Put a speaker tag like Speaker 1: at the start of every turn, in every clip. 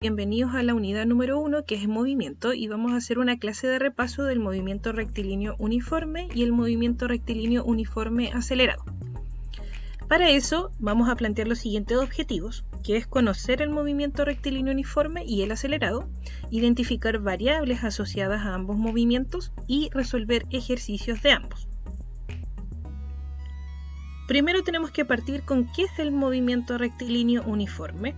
Speaker 1: Bienvenidos a la unidad número 1, que es movimiento, y vamos a hacer una clase de repaso del movimiento rectilíneo uniforme y el movimiento rectilíneo uniforme acelerado. Para eso vamos a plantear los siguientes objetivos, que es conocer el movimiento rectilíneo uniforme y el acelerado, identificar variables asociadas a ambos movimientos y resolver ejercicios de ambos. Primero tenemos que partir con qué es el movimiento rectilíneo uniforme.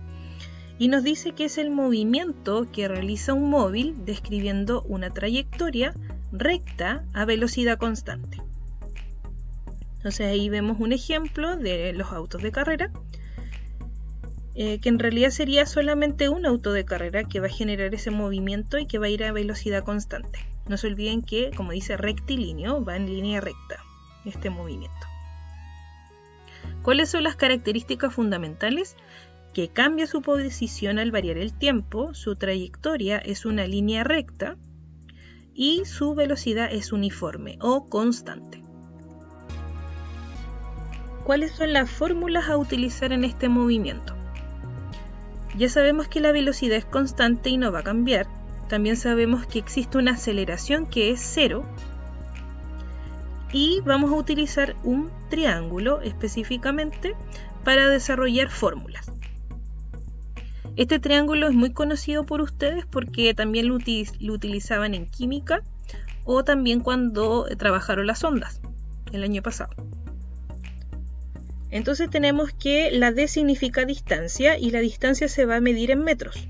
Speaker 1: Y nos dice que es el movimiento que realiza un móvil describiendo una trayectoria recta a velocidad constante. Entonces ahí vemos un ejemplo de los autos de carrera, que en realidad sería solamente un auto de carrera que va a generar ese movimiento y que va a ir a velocidad constante. No se olviden que, como dice rectilíneo, va en línea recta este movimiento. ¿Cuáles son las características fundamentales? Que cambia su posición al variar el tiempo, su trayectoria es una línea recta y su velocidad es uniforme o constante. ¿Cuáles son las fórmulas a utilizar en este movimiento? Ya sabemos que la velocidad es constante y no va a cambiar. También sabemos que existe una aceleración que es 0 y vamos a utilizar un triángulo específicamente para desarrollar fórmulas. Este triángulo es muy conocido por ustedes porque también lo utilizaban en química o también cuando trabajaron las ondas el año pasado. Entonces tenemos que la D significa distancia y la distancia se va a medir en metros.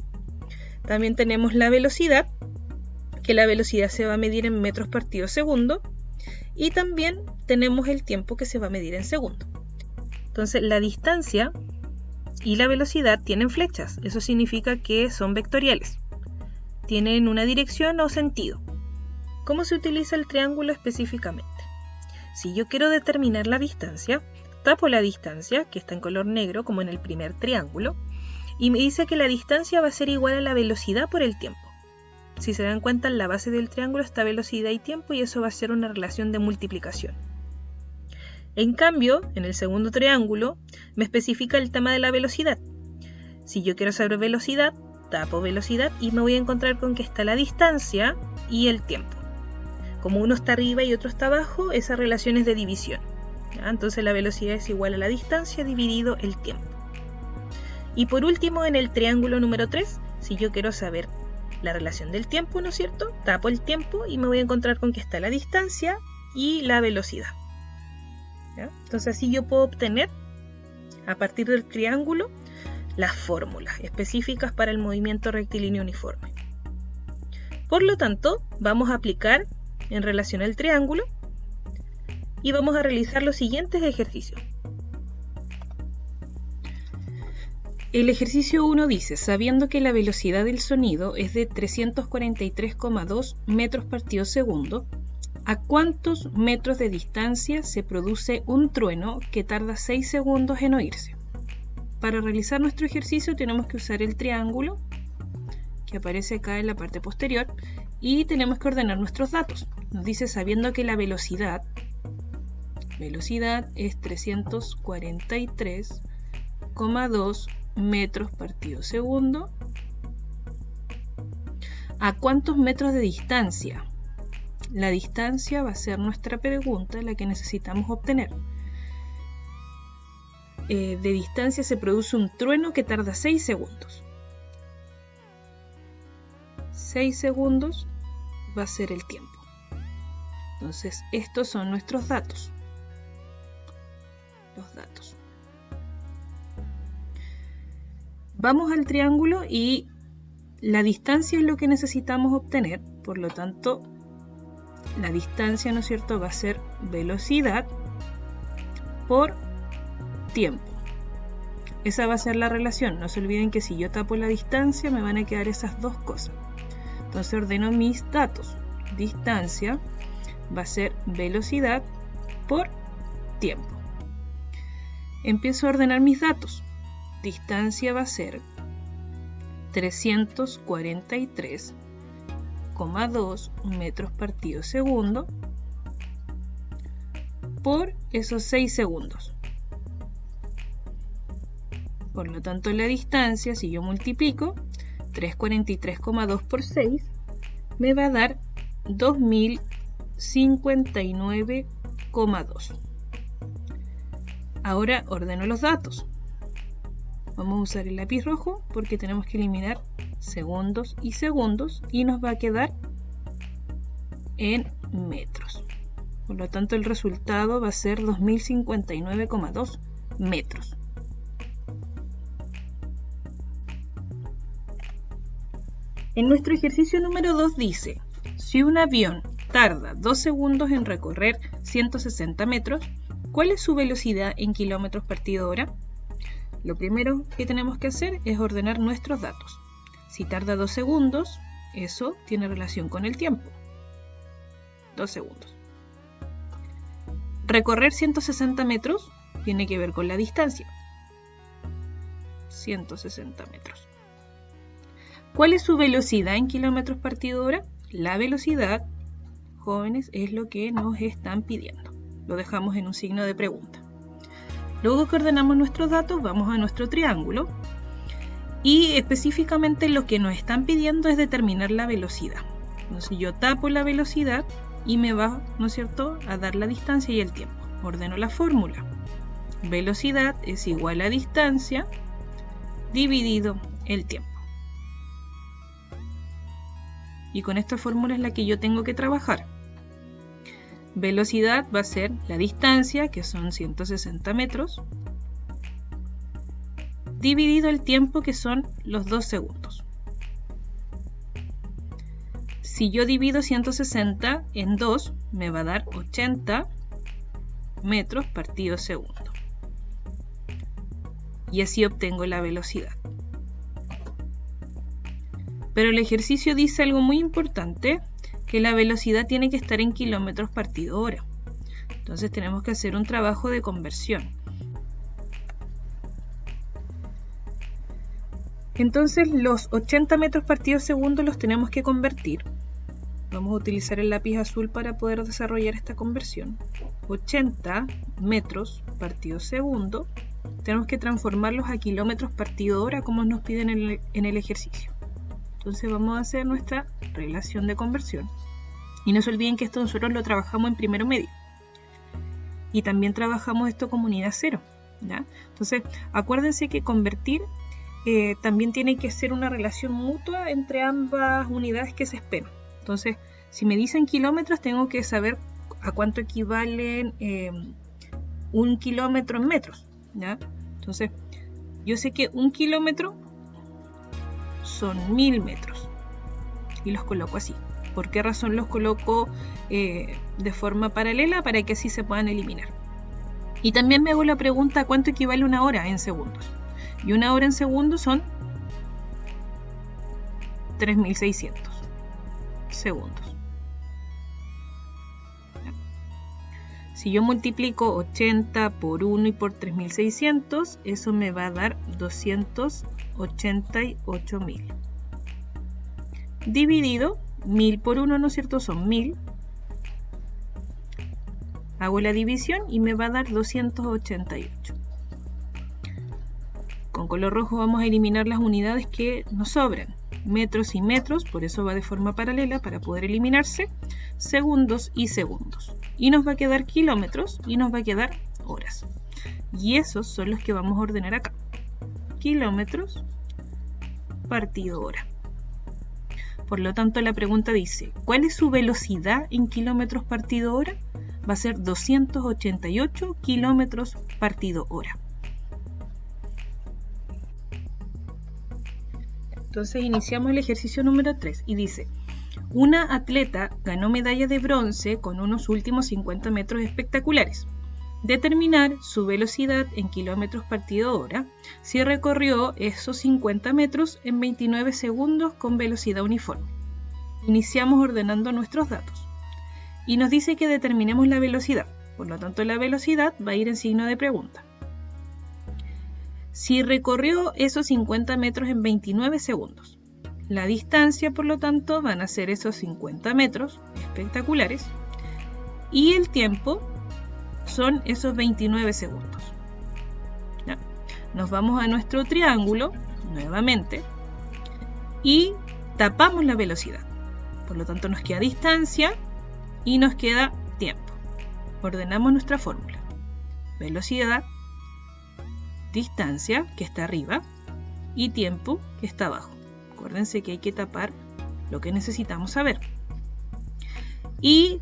Speaker 1: También tenemos la velocidad, que la velocidad se va a medir en metros partido segundo, y también tenemos el tiempo que se va a medir en segundo. Entonces la distancia y la velocidad tienen flechas, eso significa que son vectoriales. Tienen una dirección o sentido. ¿Cómo se utiliza el triángulo específicamente? Si yo quiero determinar la distancia, tapo la distancia, que está en color negro como en el primer triángulo, y me dice que la distancia va a ser igual a la velocidad por el tiempo. Si se dan cuenta, en la base del triángulo está velocidad y tiempo y eso va a ser una relación de multiplicación. En cambio, en el segundo triángulo, me especifica el tema de la velocidad. Si yo quiero saber velocidad, tapo velocidad y me voy a encontrar con que está la distancia y el tiempo. Como uno está arriba y otro está abajo, esa relación es de división. ¿Ya? Entonces la velocidad es igual a la distancia dividido el tiempo. Y por último, en el triángulo número 3, si yo quiero saber la relación del tiempo, ¿no es cierto? Tapo el tiempo y me voy a encontrar con que está la distancia y la velocidad. ¿Ya? Entonces así yo puedo obtener a partir del triángulo las fórmulas específicas para el movimiento rectilíneo uniforme. Por lo tanto, vamos a aplicar en relación al triángulo y vamos a realizar los siguientes ejercicios. El ejercicio 1 dice, sabiendo que la velocidad del sonido es de 343,2 metros partido segundo, ¿a cuántos metros de distancia se produce un trueno que tarda 6 segundos en oírse? Para realizar nuestro ejercicio tenemos que usar el triángulo que aparece acá en la parte posterior y tenemos que ordenar nuestros datos. Nos dice sabiendo que la velocidad es 343,2 metros partido segundo. ¿A cuántos metros de distancia? La distancia va a ser nuestra pregunta, la que necesitamos obtener. De distancia se produce un trueno que tarda 6 segundos. 6 segundos va a ser el tiempo. Entonces, estos son nuestros datos. Los datos. Vamos al triángulo y la distancia es lo que necesitamos obtener, por lo tanto, la distancia, ¿no es cierto?, va a ser velocidad por tiempo. Esa va a ser la relación. No se olviden que si yo tapo la distancia me van a quedar esas dos cosas. Entonces ordeno mis datos. Distancia va a ser velocidad por tiempo. Empiezo a ordenar mis datos. Distancia va a ser 343,2 metros partido segundo por esos 6 segundos. Por lo tanto, la distancia, si yo multiplico, 343,2 por 6 me va a dar 2059,2. Ahora ordeno los datos. Vamos a usar el lápiz rojo porque tenemos que eliminar segundos y segundos y nos va a quedar en metros. Por lo tanto, el resultado va a ser 2059,2 metros. En nuestro ejercicio número 2 dice, si un avión tarda 2 segundos en recorrer 160 metros, ¿cuál es su velocidad en kilómetros partido hora? Lo primero que tenemos que hacer es ordenar nuestros datos. Si tarda 2 segundos, eso tiene relación con el tiempo. 2 segundos. Recorrer 160 metros tiene que ver con la distancia. 160 metros. ¿Cuál es su velocidad en kilómetros partido hora? La velocidad, jóvenes, es lo que nos están pidiendo. Lo dejamos en un signo de pregunta. Luego que ordenamos nuestros datos, vamos a nuestro triángulo y específicamente lo que nos están pidiendo es determinar la velocidad. Entonces yo tapo la velocidad y me va, ¿no es cierto?, a dar la distancia y el tiempo. Ordeno la fórmula. Velocidad es igual a distancia dividido el tiempo. Y con esta fórmula es la que yo tengo que trabajar. Velocidad va a ser la distancia, que son 160 metros, dividido el tiempo, que son los 2 segundos. Si yo divido 160 en 2, me va a dar 80 metros partido segundo. Y así obtengo la velocidad. Pero el ejercicio dice algo muy importante, que la velocidad tiene que estar en kilómetros partido hora. Entonces tenemos que hacer un trabajo de conversión. Entonces los 80 metros partido segundo los tenemos que convertir. Vamos a utilizar el lápiz azul para poder desarrollar esta conversión. 80 metros partido segundo, tenemos que transformarlos a kilómetros partido hora como nos piden en el ejercicio. Entonces vamos a hacer nuestra relación de conversión. Y no se olviden que esto nosotros lo trabajamos en primero medio. Y también trabajamos esto como unidad cero, ¿ya? Entonces acuérdense que convertir también tiene que ser una relación mutua entre ambas unidades que se esperan. Entonces, si me dicen kilómetros, tengo que saber a cuánto equivalen 1 kilómetro en metros, ¿ya? Entonces, yo sé que 1 kilómetro son 1000 metros y los coloco así. ¿Por qué razón los coloco de forma paralela? Para que así se puedan eliminar. Y también me hago la pregunta, ¿cuánto equivale una hora en segundos? Y una hora en segundos son 3600 segundos. Si yo multiplico 80 por 1 y por 3600, eso me va a dar 288.000. Dividido 1000 por 1, ¿no es cierto? Son 1000. Hago la división y me va a dar 288. Con color rojo vamos a eliminar las unidades que nos sobran. Metros y metros, por eso va de forma paralela para poder eliminarse. Segundos y segundos. Y nos va a quedar kilómetros y nos va a quedar horas. Y esos son los que vamos a ordenar acá. Kilómetros partido hora. Por lo tanto, la pregunta dice, ¿cuál es su velocidad en kilómetros partido hora? Va a ser 288 kilómetros partido hora. Entonces iniciamos el ejercicio número 3 y dice, una atleta ganó medalla de bronce con unos últimos 50 metros espectaculares. Determinar su velocidad en kilómetros partido hora si recorrió esos 50 metros en 29 segundos con velocidad uniforme. Iniciamos ordenando nuestros datos y nos dice que determinemos la velocidad, por lo tanto la velocidad va a ir en signo de pregunta. Si recorrió esos 50 metros en 29 segundos, la distancia por lo tanto van a ser esos 50 metros espectaculares y el tiempo son esos 29 segundos. ¿Ya? Nos vamos a nuestro triángulo nuevamente y tapamos la velocidad. Por lo tanto nos queda distancia y nos queda tiempo. Ordenamos nuestra fórmula. Velocidad, distancia, que está arriba, y tiempo, que está abajo. Acuérdense que hay que tapar lo que necesitamos saber. Y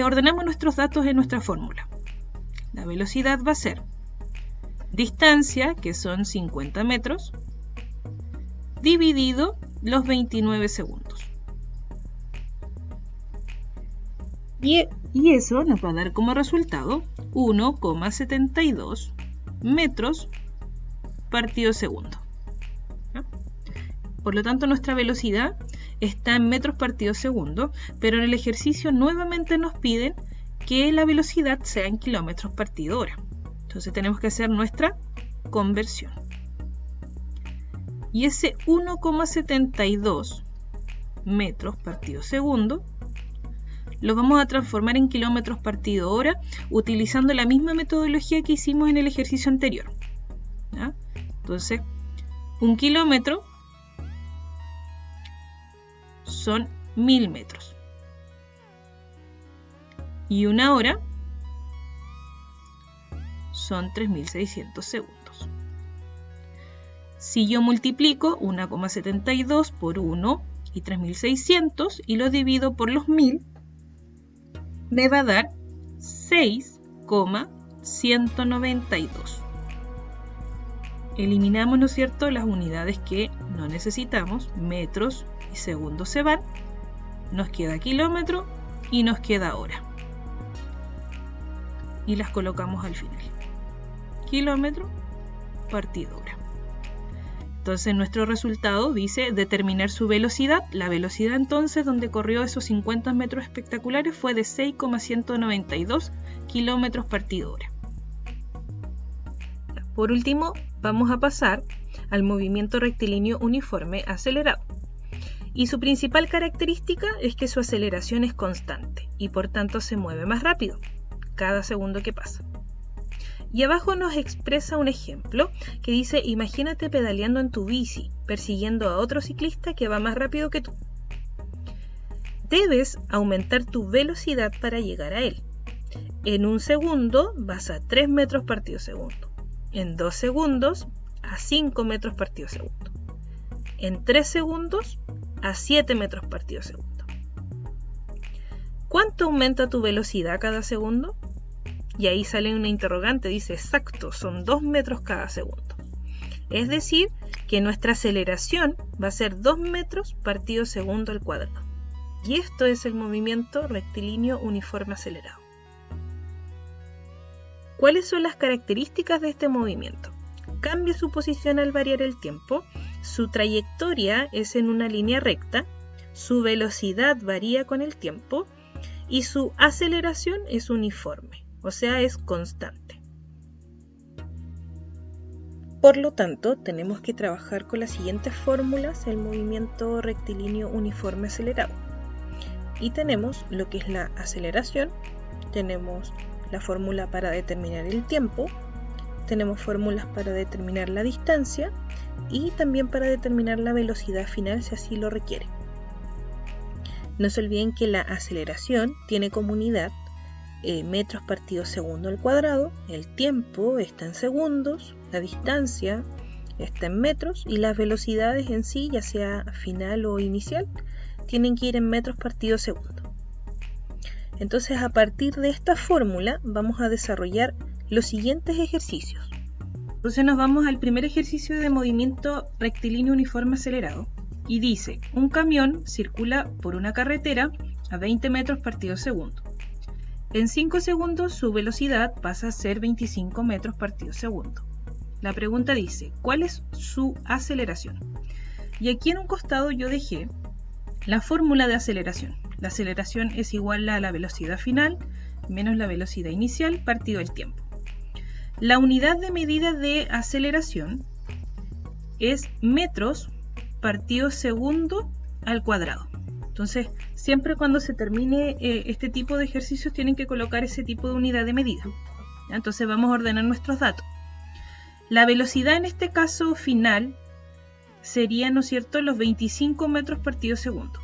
Speaker 1: ordenamos nuestros datos en nuestra fórmula. La velocidad va a ser distancia, que son 50 metros, dividido los 29 segundos. Y eso nos va a dar como resultado 1,72 metros partido segundo. ¿No? Por lo tanto, nuestra velocidad está en metros partido segundo, pero en el ejercicio nuevamente nos piden que la velocidad sea en kilómetros partido hora. Entonces tenemos que hacer nuestra conversión. Y ese 1,72 metros partido segundo lo vamos a transformar en kilómetros partido hora utilizando la misma metodología que hicimos en el ejercicio anterior. ¿Ya? Entonces, un kilómetro son 1000 metros. Y una hora son 3600 segundos. Si yo multiplico 1,72 por 1 y 3600 y lo divido por los 1000, me va a dar 6,192. Eliminamos, ¿no es cierto?, las unidades que no necesitamos, metros y segundos se van, nos queda kilómetro y nos queda hora. Y las colocamos al final. Kilómetro partido hora. Entonces nuestro resultado dice determinar su velocidad. La velocidad entonces donde corrió esos 50 metros espectaculares fue de 6,192 kilómetros partido hora. Por último, vamos a pasar al movimiento rectilíneo uniforme acelerado. Y su principal característica es que su aceleración es constante y por tanto se mueve más rápido cada segundo que pasa. Y abajo nos expresa un ejemplo que dice: imagínate pedaleando en tu bici, persiguiendo a otro ciclista que va más rápido que tú. Debes aumentar tu velocidad para llegar a él. En un segundo vas a 3 metros partido segundo. En 2 segundos a 5 metros partido segundo. En 3 segundos a 7 metros partido segundo. ¿Cuánto aumenta tu velocidad cada segundo? Y ahí sale una interrogante, dice exacto, son 2 metros cada segundo. Es decir, que nuestra aceleración va a ser 2 metros partido segundo al cuadrado. Y esto es el movimiento rectilíneo uniforme acelerado. ¿Cuáles son las características de este movimiento? Cambia su posición al variar el tiempo, su trayectoria es en una línea recta, su velocidad varía con el tiempo y su aceleración es uniforme. O sea, es constante. Por lo tanto, tenemos que trabajar con las siguientes fórmulas el movimiento rectilíneo uniforme acelerado. Y tenemos lo que es la aceleración, tenemos la fórmula para determinar el tiempo, tenemos fórmulas para determinar la distancia y también para determinar la velocidad final si así lo requiere. No se olviden que la aceleración tiene como unidad metros partido segundo al cuadrado, el tiempo está en segundos, la distancia está en metros y las velocidades en sí, ya sea final o inicial, tienen que ir en metros partido segundo. Entonces, a partir de esta fórmula vamos a desarrollar los siguientes ejercicios. Entonces nos vamos al primer ejercicio de movimiento rectilíneo uniforme acelerado y dice: un camión circula por una carretera a 20 metros partido segundo. En 5 segundos su velocidad pasa a ser 25 metros partido segundo. La pregunta dice: ¿cuál es su aceleración? Y aquí en un costado yo dejé la fórmula de aceleración. La aceleración es igual a la velocidad final menos la velocidad inicial partido el tiempo. La unidad de medida de aceleración es metros partido segundo al cuadrado. Entonces, siempre cuando se termine este tipo de ejercicios tienen que colocar ese tipo de unidad de medida. ¿Ya? Entonces vamos a ordenar nuestros datos. La velocidad en este caso final serían, ¿no es cierto?, los 25 metros partido segundo.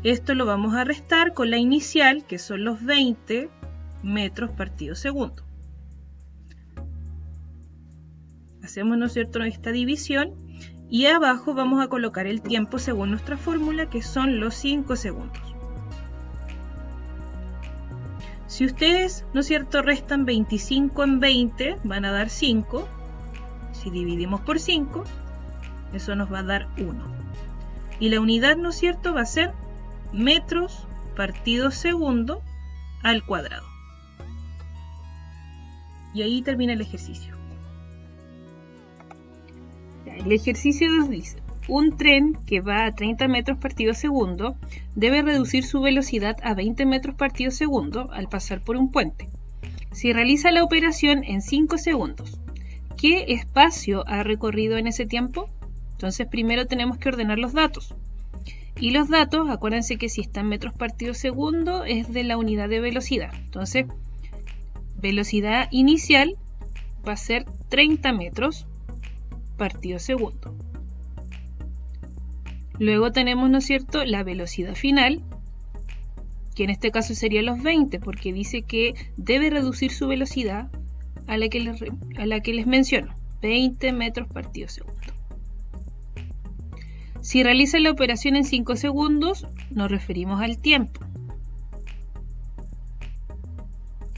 Speaker 1: Esto lo vamos a restar con la inicial, que son los 20 metros partido segundo. Hacemos, ¿no es cierto?, esta división y abajo vamos a colocar el tiempo según nuestra fórmula, que son los 5 segundos. Si ustedes, ¿no es cierto?, restan 25 en 20, van a dar 5. Si dividimos por 5, eso nos va a dar 1. Y la unidad, ¿no es cierto?, va a ser metros partido segundo al cuadrado. Y ahí termina el ejercicio. El ejercicio nos dice: un tren que va a 30 metros partido segundo debe reducir su velocidad a 20 metros partido segundo al pasar por un puente. Si realiza la operación en 5 segundos, ¿qué espacio ha recorrido en ese tiempo? Entonces primero tenemos que ordenar los datos. Y los datos, acuérdense que si está en metros partido segundo es de la unidad de velocidad. Entonces, velocidad inicial va a ser 30 metros partido segundo. Luego tenemos, ¿no es cierto?, la velocidad final, que en este caso sería los 20, porque dice que debe reducir su velocidad a la que les menciono, 20 metros partido segundo. Si realiza la operación en 5 segundos, nos referimos al tiempo.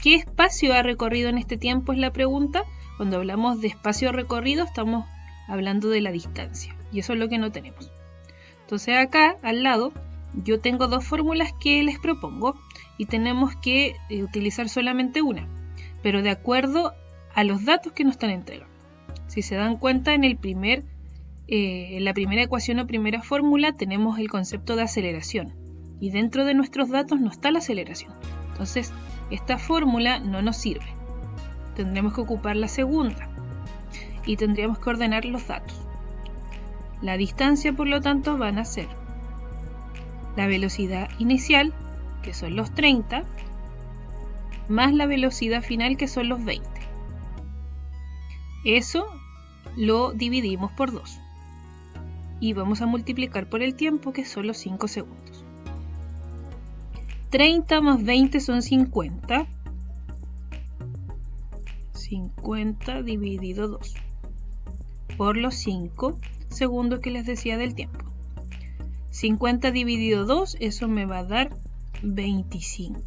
Speaker 1: ¿Qué espacio ha recorrido en este tiempo? Es la pregunta. Cuando hablamos de espacio recorrido, estamos hablando de la distancia. Y eso es lo que no tenemos. Entonces acá, al lado, yo tengo dos fórmulas que les propongo y tenemos que utilizar solamente una, pero de acuerdo a los datos que nos están entregando. Si se dan cuenta, en la primera ecuación o primera fórmula tenemos el concepto de aceleración y dentro de nuestros datos no está la aceleración. Entonces esta fórmula no nos sirve. Tendremos que ocupar la segunda y tendríamos que ordenar los datos. La distancia, por lo tanto, van a ser la velocidad inicial, que son los 30, más la velocidad final, que son los 20. Eso lo dividimos por 2. Y vamos a multiplicar por el tiempo, que son los 5 segundos. 30 más 20 son 50. 50 dividido 2 por los 5 segundos que les decía del tiempo. 50 dividido 2, eso me va a dar 25.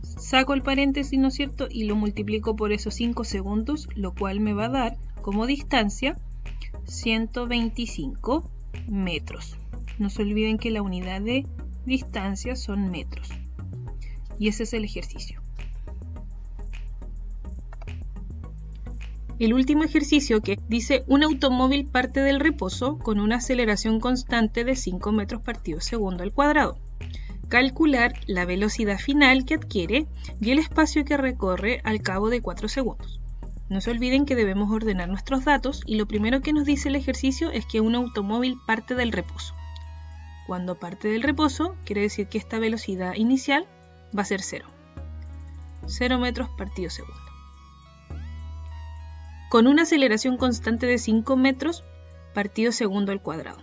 Speaker 1: Saco el paréntesis, ¿no es cierto?, y lo multiplico por esos 5 segundos, lo cual me va a dar como distancia 125 metros. No se olviden que la unidad de distancia son metros. Y ese es el ejercicio. El último ejercicio, que dice: un automóvil parte del reposo con una aceleración constante de 5 metros partido segundo al cuadrado. Calcular la velocidad final que adquiere y el espacio que recorre al cabo de 4 segundos. No se olviden que debemos ordenar nuestros datos y lo primero que nos dice el ejercicio es que un automóvil parte del reposo. Cuando parte del reposo, quiere decir que esta velocidad inicial va a ser 0. 0 metros partido segundo. Con una aceleración constante de 5 metros partido segundo al cuadrado.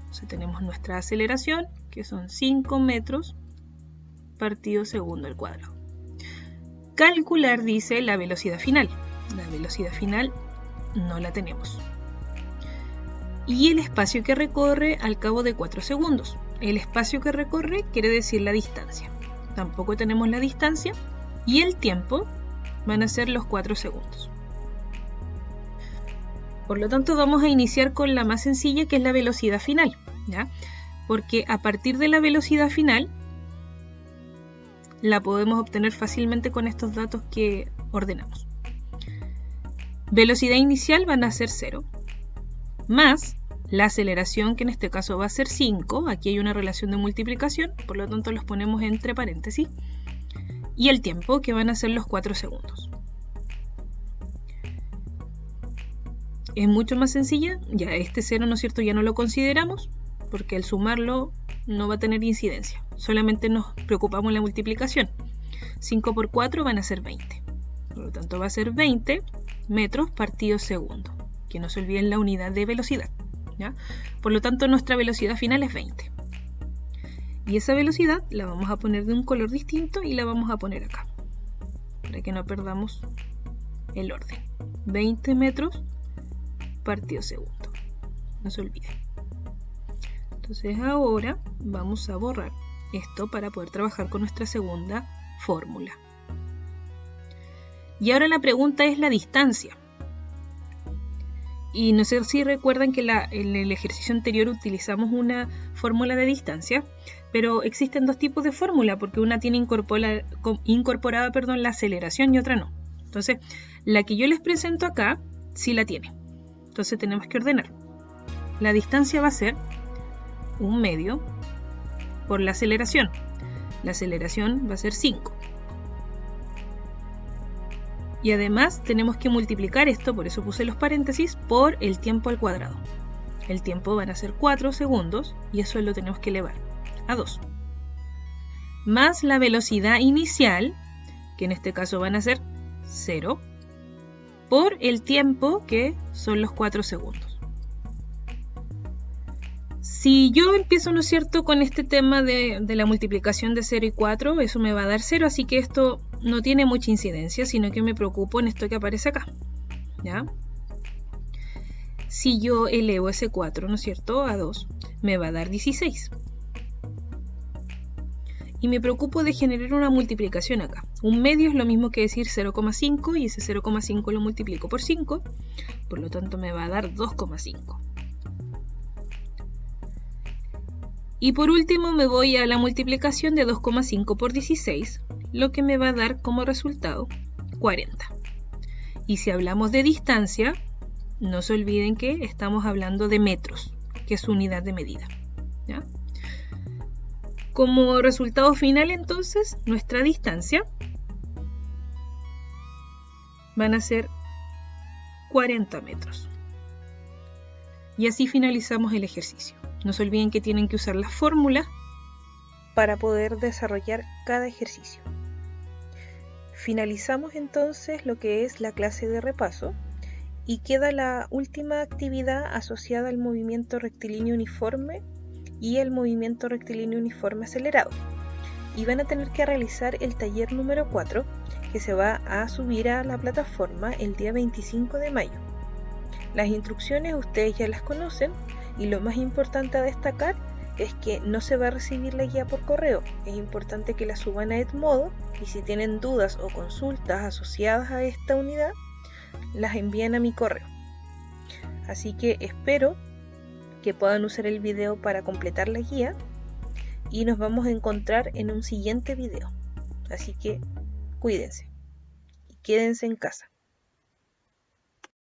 Speaker 1: Entonces tenemos nuestra aceleración, que son 5 metros partido segundo al cuadrado. Calcular, dice, la velocidad final. La velocidad final no la tenemos. Y el espacio que recorre al cabo de 4 segundos. El espacio que recorre quiere decir la distancia. Tampoco tenemos la distancia. Y el tiempo van a ser los 4 segundos. Por lo tanto, vamos a iniciar con la más sencilla, que es la velocidad final, ¿ya? Porque a partir de la velocidad final la podemos obtener fácilmente con estos datos que ordenamos. Velocidad inicial van a ser 0, más la aceleración, que en este caso va a ser 5, aquí hay una relación de multiplicación, por lo tanto los ponemos entre paréntesis, y el tiempo, que van a ser los 4 segundos. Es mucho más sencilla, ya este 0, ¿no es cierto?, ya no lo consideramos, porque al sumarlo no va a tener incidencia, solamente nos preocupamos en la multiplicación. 5 por 4 van a ser 20, por lo tanto va a ser 20 metros partido segundo, que no se olviden la unidad de velocidad, ¿ya? Por lo tanto, nuestra velocidad final es 20. Y esa velocidad la vamos a poner de un color distinto y la vamos a poner acá, para que no perdamos el orden. 20 metros partido segundo, no se olviden. Entonces ahora vamos a borrar esto para poder trabajar con nuestra segunda fórmula. Y ahora la pregunta es la distancia. Y no sé si recuerdan que en el ejercicio anterior utilizamos una fórmula de distancia, pero existen dos tipos de fórmula, porque una tiene incorporada la aceleración y otra no. Entonces, la que yo les presento acá sí la tiene. Entonces tenemos que ordenar. La distancia va a ser 1/2 por la aceleración. La aceleración va a ser 5. Y además tenemos que multiplicar esto, por eso puse los paréntesis, por el tiempo al cuadrado. El tiempo van a ser 4 segundos y eso lo tenemos que elevar a 2. Más la velocidad inicial, que en este caso van a ser 0, por el tiempo que son los 4 segundos. Si yo empiezo, ¿no es cierto?, con este tema de la multiplicación de 0 y 4, eso me va a dar 0, así que esto no tiene mucha incidencia, sino que me preocupo en esto que aparece acá, ¿ya? Si yo elevo ese 4, ¿no es cierto?, a 2, me va a dar 16. Y me preocupo de generar una multiplicación acá. 1/2 es lo mismo que decir 0,5 y ese 0,5 lo multiplico por 5, por lo tanto me va a dar 2,5. Y por último me voy a la multiplicación de 2,5 por 16, lo que me va a dar como resultado 40. Y si hablamos de distancia, no se olviden que estamos hablando de metros, que es su unidad de medida, ¿ya? Como resultado final, entonces, nuestra distancia van a ser 40 metros. Y así finalizamos el ejercicio. No se olviden que tienen que usar las fórmulas para poder desarrollar cada ejercicio. Finalizamos entonces lo que es la clase de repaso y queda la última actividad asociada al movimiento rectilíneo uniforme y el movimiento rectilíneo uniforme acelerado. Y van a tener que realizar el taller número 4, que se va a subir a la plataforma el día 25 de mayo. Las instrucciones ustedes ya las conocen y lo más importante a destacar es que no se va a recibir la guía por correo. Es importante que la suban a Edmodo y si tienen dudas o consultas asociadas a esta unidad, las envían a mi correo. Así que espero que puedan usar el video para completar la guía y nos vamos a encontrar en un siguiente video. Así que cuídense y quédense en casa.